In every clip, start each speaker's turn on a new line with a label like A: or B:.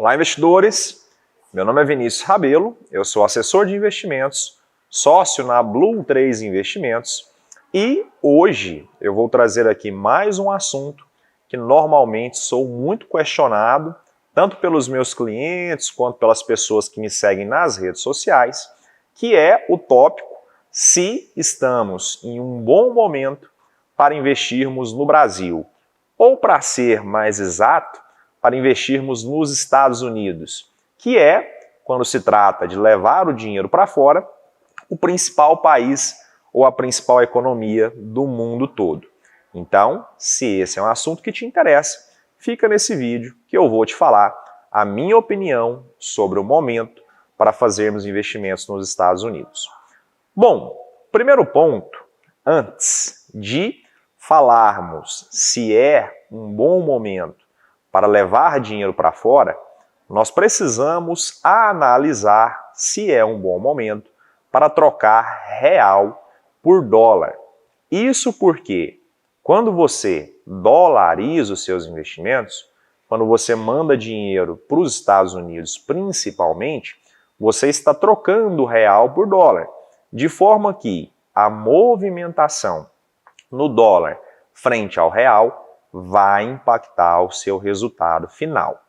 A: Olá, investidores! Meu nome é Vinícius Rabelo, eu sou assessor de investimentos, sócio na Blue 3 Investimentos e hoje eu vou trazer aqui mais um assunto que normalmente sou muito questionado, tanto pelos meus clientes quanto pelas pessoas que me seguem nas redes sociais, que é o tópico se estamos em um bom momento para investirmos no Brasil, ou para ser mais exato, para investirmos nos Estados Unidos, que é, quando se trata de levar o dinheiro para fora, o principal país ou a principal economia do mundo todo. Então, se esse é um assunto que te interessa, fica nesse vídeo que eu vou te falar a minha opinião sobre o momento para fazermos investimentos nos Estados Unidos. Bom, primeiro ponto, antes de falarmos se é um bom momento para levar dinheiro para fora, nós precisamos analisar se é um bom momento para trocar real por dólar. Isso porque quando você dolariza os seus investimentos, quando você manda dinheiro para os Estados Unidos principalmente, você está trocando real por dólar, de forma que a movimentação no dólar frente ao real vai impactar o seu resultado final.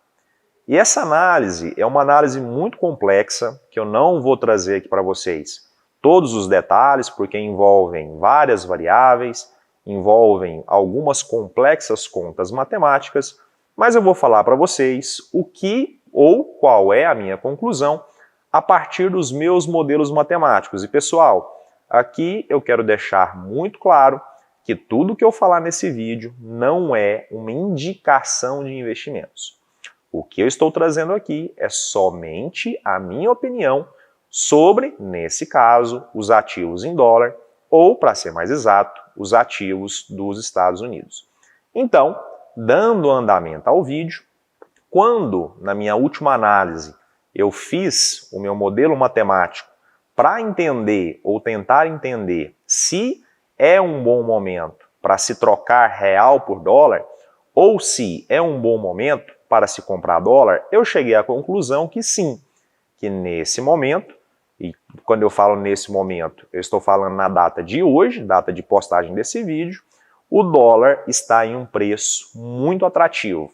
A: E essa análise é uma análise muito complexa, que eu não vou trazer aqui para vocês todos os detalhes, porque envolvem várias variáveis, envolvem algumas complexas contas matemáticas, mas eu vou falar para vocês o que ou qual é a minha conclusão a partir dos meus modelos matemáticos. E pessoal, aqui eu quero deixar muito claro que tudo que eu falar nesse vídeo não é uma indicação de investimentos. O que eu estou trazendo aqui é somente a minha opinião sobre, nesse caso, os ativos em dólar ou, para ser mais exato, os ativos dos Estados Unidos. Então, dando andamento ao vídeo, quando, na minha última análise, eu fiz o meu modelo matemático para entender ou tentar entender se é um bom momento para se trocar real por dólar ou se é um bom momento para se comprar dólar, eu cheguei à conclusão que sim, que nesse momento, e quando eu falo nesse momento, eu estou falando na data de hoje, data de postagem desse vídeo, o dólar está em um preço muito atrativo.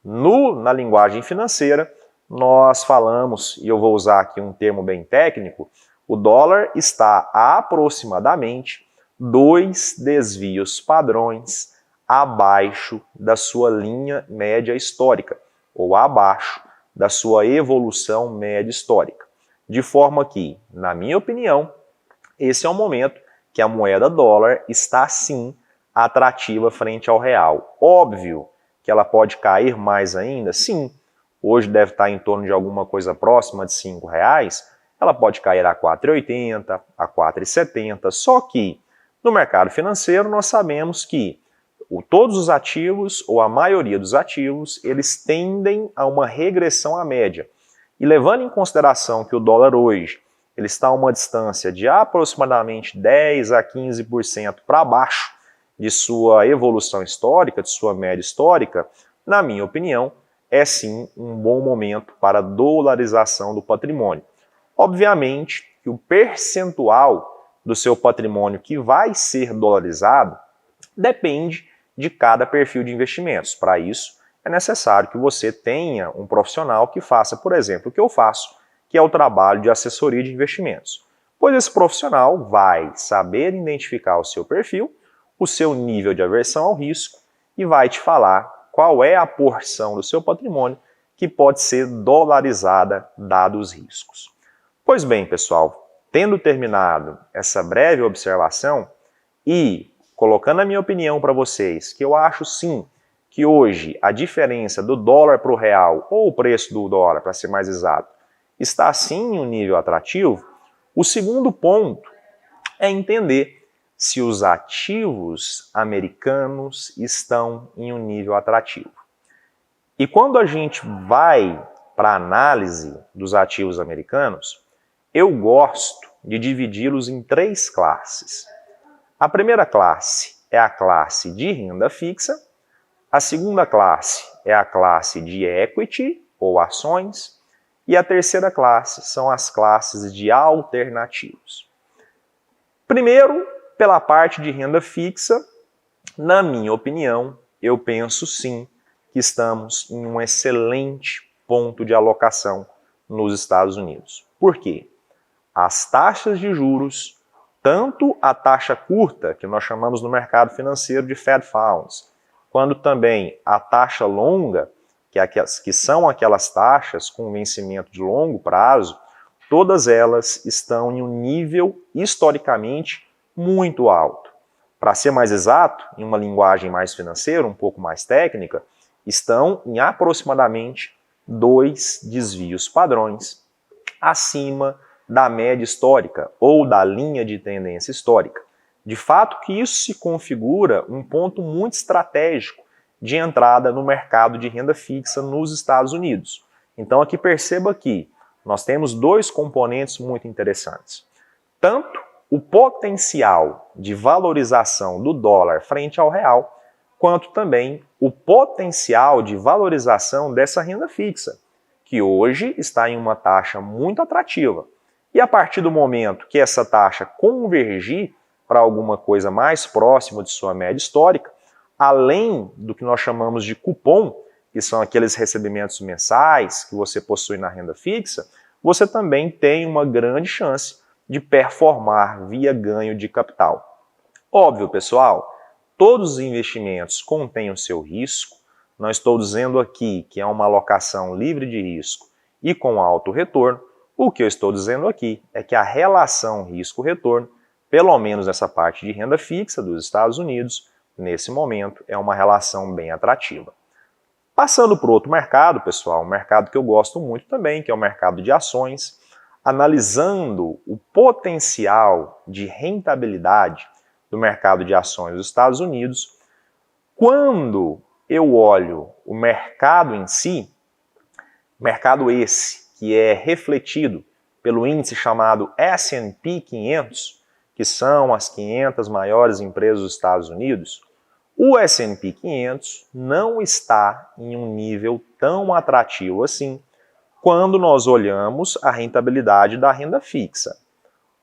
A: Na linguagem financeira, nós falamos, e eu vou usar aqui um termo bem técnico, o dólar está a aproximadamente 2 desvios padrões abaixo da sua linha média histórica, ou abaixo da sua evolução média histórica. De forma que, na minha opinião, esse é o momento que a moeda dólar está sim atrativa frente ao real. Óbvio que ela pode cair mais ainda? Sim. Hoje deve estar em torno de alguma coisa próxima de R$5. Ela pode cair a 4,80, a 4,70, só que no mercado financeiro nós sabemos que todos os ativos, ou a maioria dos ativos, eles tendem a uma regressão à média. E levando em consideração que o dólar hoje ele está a uma distância de aproximadamente 10 a 15% para baixo de sua evolução histórica, de sua média histórica, na minha opinião, é sim um bom momento para a dolarização do patrimônio. Obviamente que o percentual do seu patrimônio que vai ser dolarizado depende de cada perfil de investimentos. Para isso, é necessário que você tenha um profissional que faça, por exemplo, o que eu faço, que é o trabalho de assessoria de investimentos. Pois esse profissional vai saber identificar o seu perfil, o seu nível de aversão ao risco e vai te falar qual é a porção do seu patrimônio que pode ser dolarizada dados os riscos. Pois bem, pessoal, tendo terminado essa breve observação e colocando a minha opinião para vocês, que eu acho sim que hoje a diferença do dólar para o real, ou o preço do dólar, para ser mais exato, está sim em um nível atrativo, o segundo ponto é entender se os ativos americanos estão em um nível atrativo. E quando a gente vai para a análise dos ativos americanos, eu gosto de dividi-los em 3 classes. A primeira classe é a classe de renda fixa, a segunda classe é a classe de equity ou ações. E a terceira classe são as classes de alternativos. Primeiro, pela parte de renda fixa, na minha opinião, eu penso sim que estamos em um excelente ponto de alocação nos Estados Unidos. Por quê? As taxas de juros, tanto a taxa curta, que nós chamamos no mercado financeiro de Fed Funds, quanto também a taxa longa, que são aquelas taxas com vencimento de longo prazo, todas elas estão em um nível historicamente muito alto. Para ser mais exato, em uma linguagem mais financeira, um pouco mais técnica, estão em aproximadamente 2 desvios padrões acima da média histórica ou da linha de tendência histórica. De fato que isso se configura um ponto muito estratégico de entrada no mercado de renda fixa nos Estados Unidos. Então aqui perceba que nós temos 2 componentes muito interessantes. Tanto o potencial de valorização do dólar frente ao real, quanto também o potencial de valorização dessa renda fixa, que hoje está em uma taxa muito atrativa. E a partir do momento que essa taxa convergir para alguma coisa mais próxima de sua média histórica, além do que nós chamamos de cupom, que são aqueles recebimentos mensais que você possui na renda fixa, você também tem uma grande chance de performar via ganho de capital. Óbvio, pessoal, todos os investimentos contêm o seu risco. Não estou dizendo aqui que é uma alocação livre de risco e com alto retorno. O que eu estou dizendo aqui é que a relação risco-retorno, pelo menos nessa parte de renda fixa dos Estados Unidos, nesse momento é uma relação bem atrativa. Passando para o outro mercado, pessoal, um mercado que eu gosto muito também, que é o mercado de ações, analisando o potencial de rentabilidade do mercado de ações dos Estados Unidos, quando eu olho o mercado em si, mercado esse que é refletido pelo índice chamado S&P 500, que são as 500 maiores empresas dos Estados Unidos, o S&P 500 não está em um nível tão atrativo assim quando nós olhamos a rentabilidade da renda fixa.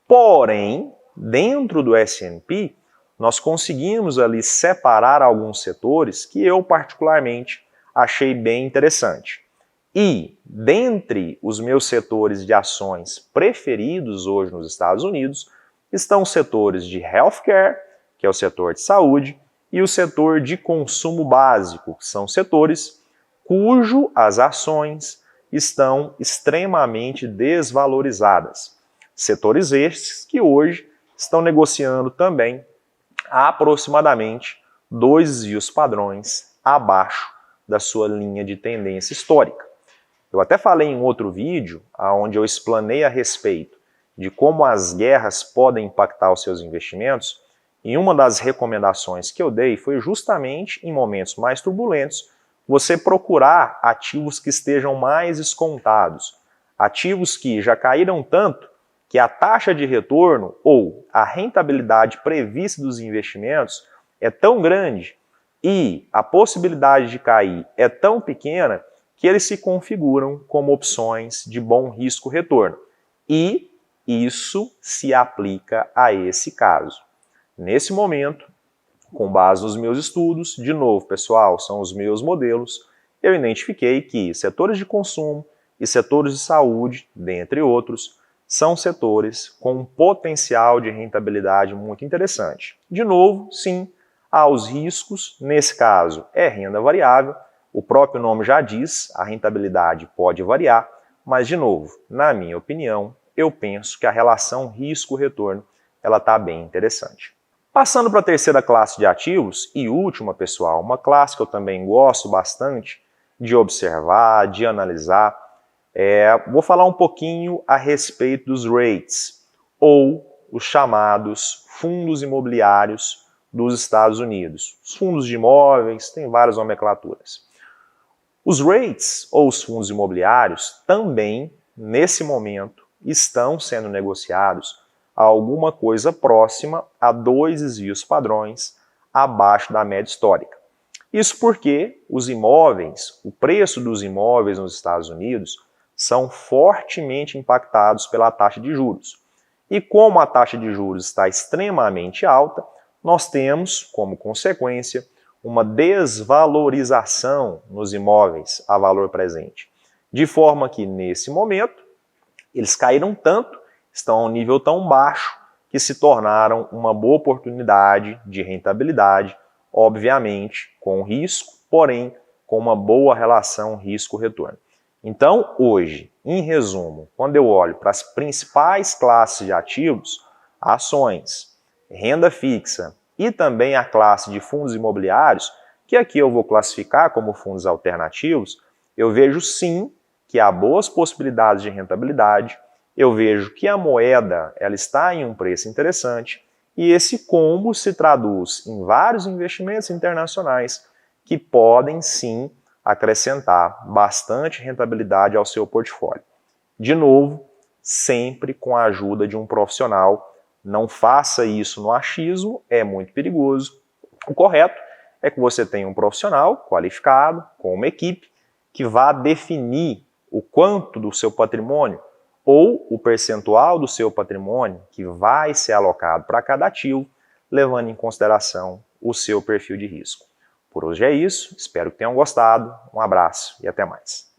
A: Porém, dentro do S&P, nós conseguimos ali separar alguns setores que eu particularmente achei bem interessante. E, dentre os meus setores de ações preferidos hoje nos Estados Unidos, estão os setores de healthcare, que é o setor de saúde, e o setor de consumo básico, que são setores cujo as ações estão extremamente desvalorizadas. Setores estes que hoje estão negociando também a aproximadamente 2 desvios padrões abaixo da sua linha de tendência histórica. Eu até falei em outro vídeo, onde eu explanei a respeito de como as guerras podem impactar os seus investimentos, e uma das recomendações que eu dei foi justamente em momentos mais turbulentos, você procurar ativos que estejam mais descontados, ativos que já caíram tanto que a taxa de retorno ou a rentabilidade prevista dos investimentos é tão grande e a possibilidade de cair é tão pequena que eles se configuram como opções de bom risco-retorno. E isso se aplica a esse caso. Nesse momento, com base nos meus estudos, de novo, pessoal, são os meus modelos, eu identifiquei que setores de consumo e setores de saúde, dentre outros, são setores com um potencial de rentabilidade muito interessante. De novo, sim, há os riscos, nesse caso é renda variável, o próprio nome já diz, a rentabilidade pode variar, mas de novo, na minha opinião, eu penso que a relação risco-retorno ela está bem interessante. Passando para a terceira classe de ativos, e última, pessoal, uma classe que eu também gosto bastante de observar, de analisar, vou falar um pouquinho a respeito dos REITs, ou os chamados fundos imobiliários dos Estados Unidos. Os fundos de imóveis, tem várias nomenclaturas. Os REITs, ou os fundos imobiliários, também, nesse momento, estão sendo negociados a alguma coisa próxima a 2 desvios padrões abaixo da média histórica. Isso porque os imóveis, o preço dos imóveis nos Estados Unidos são fortemente impactados pela taxa de juros. E como a taxa de juros está extremamente alta, nós temos, como consequência, uma desvalorização nos imóveis a valor presente. De forma que, nesse momento, eles caíram tanto, estão a um nível tão baixo, que se tornaram uma boa oportunidade de rentabilidade, obviamente com risco, porém com uma boa relação risco-retorno. Então, hoje, em resumo, quando eu olho para as principais classes de ativos, ações, renda fixa e também a classe de fundos imobiliários, que aqui eu vou classificar como fundos alternativos, eu vejo sim que há boas possibilidades de rentabilidade, eu vejo que a moeda ela está em um preço interessante e esse combo se traduz em vários investimentos internacionais que podem sim acrescentar bastante rentabilidade ao seu portfólio. De novo, sempre com a ajuda de um profissional. Não faça isso no achismo, é muito perigoso. O correto é que você tenha um profissional qualificado, com uma equipe, que vá definir o quanto do seu patrimônio ou o percentual do seu patrimônio que vai ser alocado para cada ativo, levando em consideração o seu perfil de risco. Por hoje é isso, espero que tenham gostado, um abraço e até mais.